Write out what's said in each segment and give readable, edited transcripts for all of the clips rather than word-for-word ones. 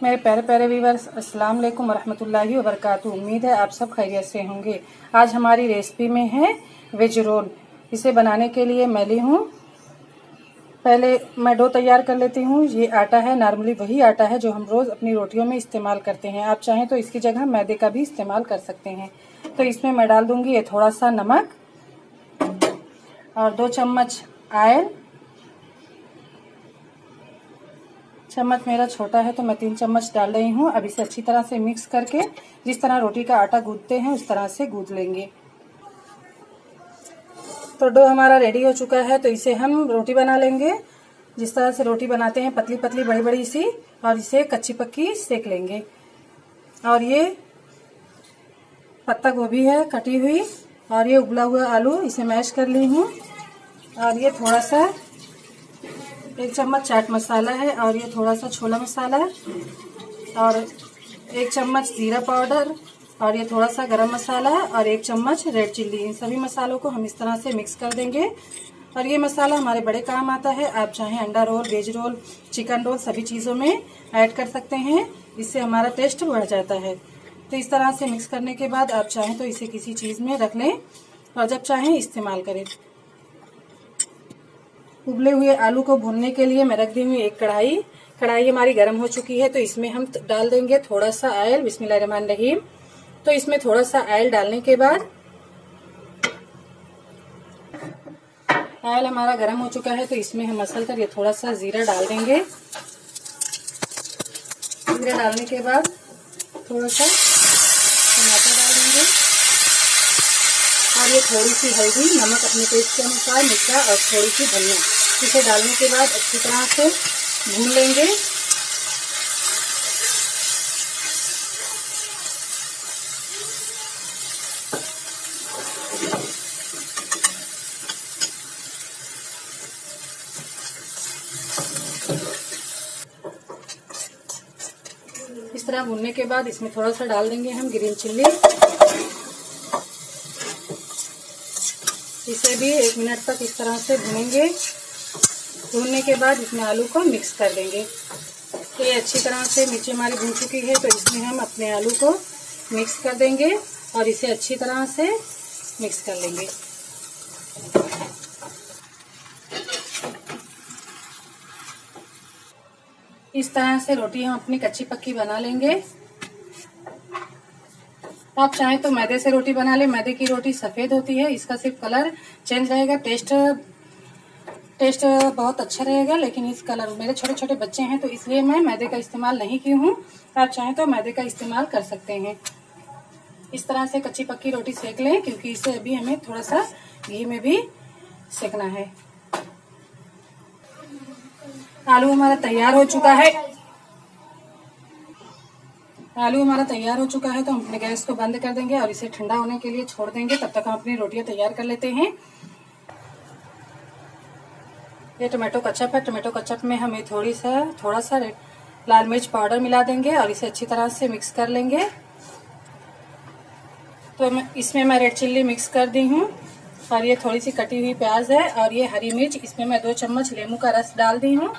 मेरे प्यारे प्यारे व्यूअर्स, अस्सलाम वालेकुम वरहमतुल्लाहि वबरकातुहू। उम्मीद है आप सब खैरियत से होंगे। आज हमारी रेसिपी में है वेज रोल। इसे बनाने के लिए मैं ली हूँ, पहले मैं डो तैयार कर लेती हूँ। ये आटा है, नॉर्मली वही आटा है जो हम रोज़ अपनी रोटियों में इस्तेमाल करते हैं। आप चाहें तो इसकी जगह मैदे का भी इस्तेमाल कर सकते हैं। तो इसमें मैं डाल दूँगी ये थोड़ा सा नमक और 2 चम्मच ऑयल। चम्मच मेरा छोटा है तो मैं 3 चम्मच डाल रही हूँ। अब इसे अच्छी तरह से मिक्स करके जिस तरह रोटी का आटा गूंथते हैं उस तरह से गूंथ लेंगे। तो डो हमारा रेडी हो चुका है, तो इसे हम रोटी बना लेंगे। जिस तरह से रोटी बनाते हैं, पतली पतली बड़ी बड़ी सी, और इसे कच्ची पक्की सेक लेंगे। और ये पत्ता गोभी है कटी हुई, और ये उबला हुआ आलू, इसे मैश कर ली हूँ। और ये थोड़ा सा 1 चम्मच चाट मसाला है, और ये थोड़ा सा छोला मसाला है, और 1 चम्मच जीरा पाउडर, और ये थोड़ा सा गरम मसाला है, और 1 चम्मच रेड चिल्ली। इन सभी मसालों को हम इस तरह से मिक्स कर देंगे। और ये मसाला हमारे बड़े काम आता है। आप चाहें अंडा roll, veg roll, chicken roll सभी चीज़ों में ऐड कर सकते हैं। इससे हमारा टेस्ट बढ़ जाता है। तो इस तरह से मिक्स करने के बाद आप चाहें तो इसे किसी चीज़ में रख लें और जब चाहें इस्तेमाल करें। उबले हुए आलू को भूनने के लिए मैं रख दी हूँ एक कढ़ाई। कढ़ाई हमारी गर्म हो चुकी है, तो इसमें हम डाल देंगे थोड़ा सा ऑयल। बिस्मिल्लाहिर्रहमानिर्रहीम। तो इसमें थोड़ा सा ऑयल डालने के बाद ऑयल हमारा गर्म हो चुका है, तो इसमें हम मसल कर ये थोड़ा सा जीरा डाल देंगे। जीरा डालने के बाद थोड़ा सा टमाटर डाल देंगे, और ये थोड़ी सी हल्दी, नमक अपने टेस्ट के अनुसार, मिर्चा और थोड़ी सी धनिया। इसे डालने के बाद अच्छी तरह से भून लेंगे। इस तरह भूनने के बाद इसमें थोड़ा सा डाल देंगे हम ग्रीन चिल्ली। इसे भी 1 मिनट तक इस तरह से भूनेंगे। भूनने के बाद इसमें आलू को मिक्स कर देंगे। तो ये अच्छी तरह से मिर्ची हमारी भून चुकी है, तो इसमें हम अपने आलू को मिक्स कर देंगे और इसे अच्छी तरह से मिक्स कर लेंगे। इस तरह से रोटी हम अपनी कच्ची पक्की बना लेंगे। आप चाहें तो मैदे से रोटी बना लें। मैदे की रोटी सफ़ेद होती है, इसका सिर्फ कलर चेंज रहेगा, टेस्ट बहुत अच्छा रहेगा। लेकिन इस कलर, मेरे छोटे छोटे बच्चे हैं तो इसलिए मैं मैदे का इस्तेमाल नहीं की हूँ। आप चाहें तो मैदे का इस्तेमाल कर सकते हैं। इस तरह से कच्ची पक्की रोटी सेक लें, क्योंकि इसे अभी हमें थोड़ा सा घी में भी सेकना है। आलू हमारा तैयार हो चुका है। आलू हमारा तैयार हो चुका है, तो हम अपने गैस को बंद कर देंगे और इसे ठंडा होने के लिए छोड़ देंगे। तब तक हम अपनी रोटियां तैयार कर लेते हैं। ये टमाटो कचप है। टमाटो कचप में हमें थोड़ा सा लाल मिर्च पाउडर मिला देंगे और इसे अच्छी तरह से मिक्स कर लेंगे। तो इसमें मैं रेड चिल्ली मिक्स कर दी हूँ, और ये थोड़ी सी कटी हुई प्याज है, और ये हरी मिर्च। इसमें मैं 2 चम्मच नींबू का रस डाल दी हूँ,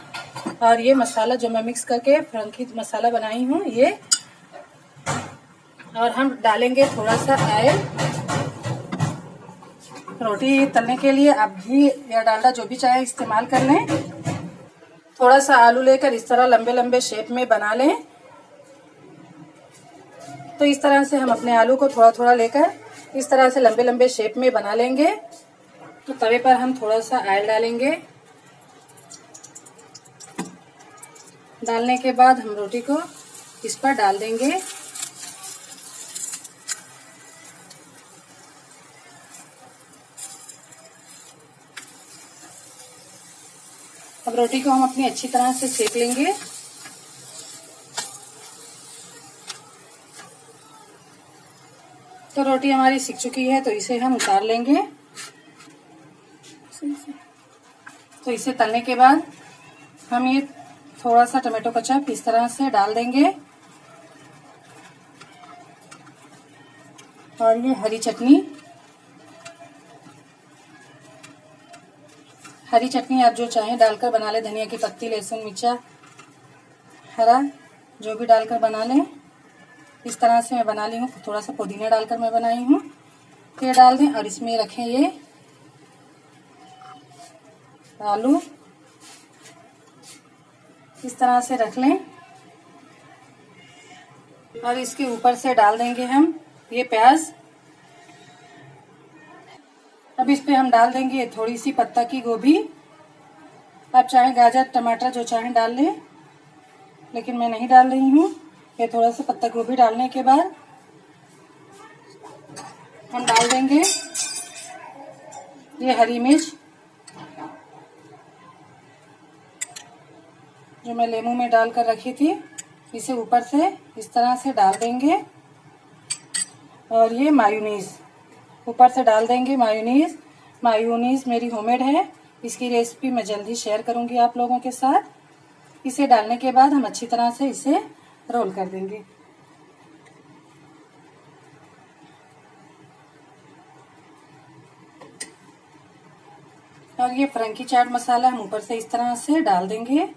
और ये मसाला जो मैं मिक्स करके फ्रंकी मसाला बनाई हूँ ये। और हम डालेंगे थोड़ा सा ऑयल। रोटी तलने के लिए आप घी या डालडा जो भी चाहे इस्तेमाल कर लें। थोड़ा सा आलू लेकर इस तरह लंबे लंबे शेप में बना लें। तो इस तरह से हम अपने आलू को थोड़ा थोड़ा लेकर इस तरह से लंबे लंबे शेप में बना लेंगे। तो तवे पर हम थोड़ा सा ऑयल डालेंगे। डालने के बाद हम रोटी को इस पर डाल देंगे। अब रोटी को हम अपनी अच्छी तरह से सेक लेंगे। तो रोटी हमारी सिक चुकी है, तो इसे हम उतार लेंगे। तो इसे तलने के बाद हम ये थोड़ा सा टमाटो केचप इस तरह से डाल देंगे, और ये हरी चटनी आप जो चाहें डालकर बना ले। धनिया की पत्ती, लहसुन, मिर्चा, हरा जो भी डालकर बना लें। इस तरह से मैं बना ली हूँ, थोड़ा सा पुदीना डालकर मैं बनाई हूँ। ये डाल दें और इसमें रखें ये आलू, इस तरह से रख लें और इसके ऊपर से डाल देंगे हम ये प्याज। अब इस पे हम डाल देंगे थोड़ी सी पत्ता की गोभी। आप चाहे गाजर टमाटर जो चाहें डाल लें, लेकिन मैं नहीं डाल रही हूँ। ये थोड़ा सा पत्ता गोभी डालने के बाद हम डाल देंगे ये हरी मिर्च जो मैं लेमू में डालकर रखी थी, इसे ऊपर से इस तरह से डाल देंगे। और ये मायोनीज ऊपर से डाल देंगे। मायोनीज मेरी होममेड है, इसकी रेसिपी मैं जल्दी शेयर करूंगी आप लोगों के साथ। इसे डालने के बाद हम अच्छी तरह से इसे रोल कर देंगे। और ये फ्रेंकी चाट मसाला हम ऊपर से इस तरह से डाल देंगे।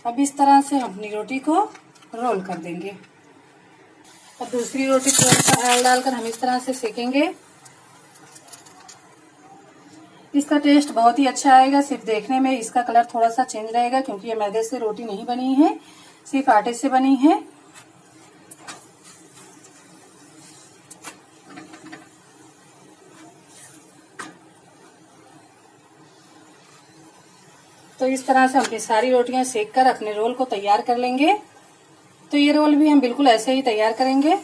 अब इस तरह से हम अपनी रोटी को रोल कर देंगे और दूसरी रोटी थोड़ा सा ऑयल डालकर हम इस तरह से सेकेंगे। इसका टेस्ट बहुत ही अच्छा आएगा। सिर्फ देखने में इसका कलर थोड़ा सा चेंज रहेगा, क्योंकि ये मैदे से रोटी नहीं बनी है, सिर्फ आटे से बनी है। तो इस तरह से अपनी सारी रोटियां सेक कर अपने रोल को तैयार कर लेंगे। तो ये रोल भी हम बिल्कुल ऐसे ही तैयार करेंगे।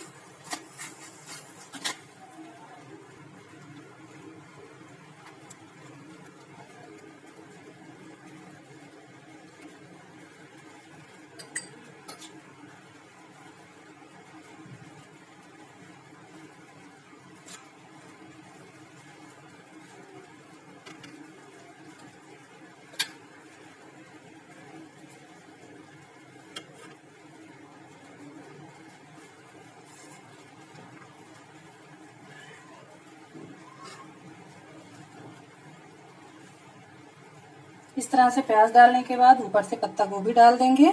इस तरह से प्याज डालने के बाद ऊपर से पत्ता गोभी डाल देंगे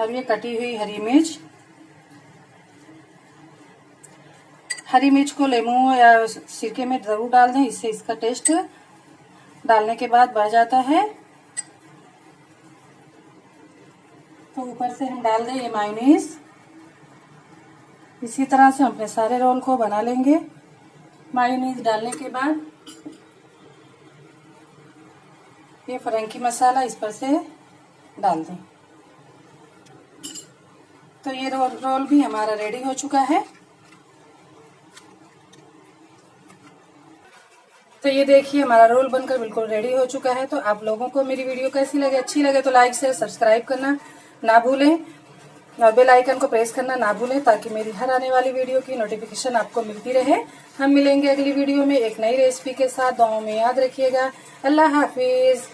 और ये कटी हुई हरी मिर्च को लेमू या सिरके में जरूर डाल दें, इससे इसका टेस्ट डालने के बाद बढ़ जाता है। तो ऊपर से हम डाल दें ये मायोनीज। इसी तरह से हम अपने सारे रोल को बना लेंगे। मायोनीज डालने के बाद ये फ्रेंकी मसाला इस पर से डाल दें। तो ये रोल भी हमारा रेडी हो चुका है। तो ये देखिए हमारा रोल बनकर बिल्कुल रेडी हो चुका है। तो आप लोगों को मेरी वीडियो कैसी लगे, अच्छी लगे तो लाइक शेयर सब्सक्राइब करना ना भूलें और बेल आइकन को प्रेस करना ना भूलें, ताकि मेरी हर आने वाली वीडियो की नोटिफिकेशन आपको मिलती रहे। हम मिलेंगे अगली वीडियो में एक नई रेसिपी के साथ। दुआओं में याद रखिएगा। अल्लाह हाफिज।